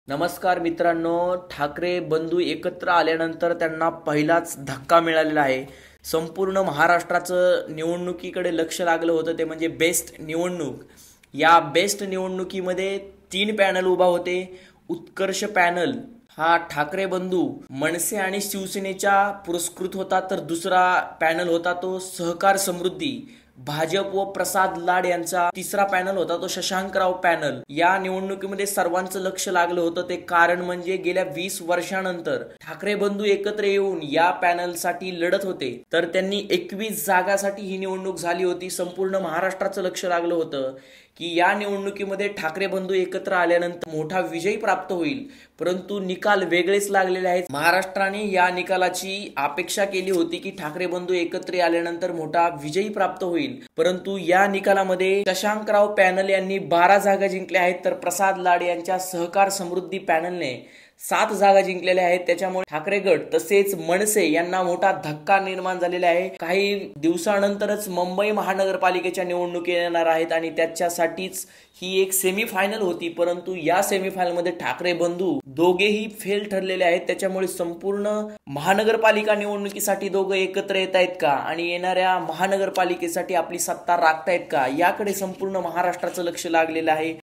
नमस्कार मित्रांनो. ठाकरे बंधू एकत्र आल्यानंतर त्यांना पहिलाच धक्का मिळालेला आहे. संपूर्ण महाराष्ट्राचं निवडणुकीकडे लक्ष लागलं होतं, ते म्हणजे बेस्ट निवडणूक. या बेस्ट निवडणुकीमध्ये 3 पॅनल उभा होते. उत्कर्ष पॅनल हा ठाकरे बंधू मनसे आणि शिवसेनेच्या पुरस्कृत होता, तर दुसरा पॅनल होता तो सहकार समृद्धी भाजप व प्रसाद लाड यांचा. तिसरा पॅनल होता तो शशांकराव पॅनल. या निवडणुकीमध्ये सर्वांचं लक्ष लागलं होतं, ते कारण म्हणजे गेल्या 20 वर्षानंतर ठाकरे बंधू एकत्र येऊन या पॅनलसाठी लढत होते, तर त्यांनी 21 जागासाठी ही निवडणूक झाली होती. संपूर्ण महाराष्ट्राचं लक्ष लागलं होतं की या निवडणुकीमध्ये ठाकरे बंधू एकत्र आल्यानंतर मोठा विजय प्राप्त होईल, परंतु निकाल वेगळेच लागलेले आहेत. महाराष्ट्राने या निकालाची अपेक्षा केली होती की ठाकरे बंधू एकत्र आल्यानंतर मोठा विजय प्राप्त होईल, परंतु या निकालामध्ये शशांकराव पॅनल यांनी 12 जागा जिंकल्या आहेत, तर प्रसाद लाड यांच्या सहकार समृद्धी पॅनलने 7 जागा जिंकलेल्या आहेत. त्याच्यामुळे ठाकरे गट तसेच मनसे यांना मोठा धक्का निर्माण झालेला आहे. काही दिवसानंतरच मुंबई महानगरपालिकेच्या निवडणुकी येणार आहेत आणि त्याच्यासाठीच ही एक सेमीफायनल होती, परंतु या सेमीफायनलमध्ये ठाकरे बंधू दोघेही फेल ठरलेले आहेत. त्याच्यामुळे संपूर्ण महानगरपालिका निवडणुकीसाठी दोघं एकत्र येत आहेत का आणि येणाऱ्या महानगरपालिकेसाठी आपली सत्ता राखतायत का, याकडे संपूर्ण महाराष्ट्राचं लक्ष लागलेलं आहे.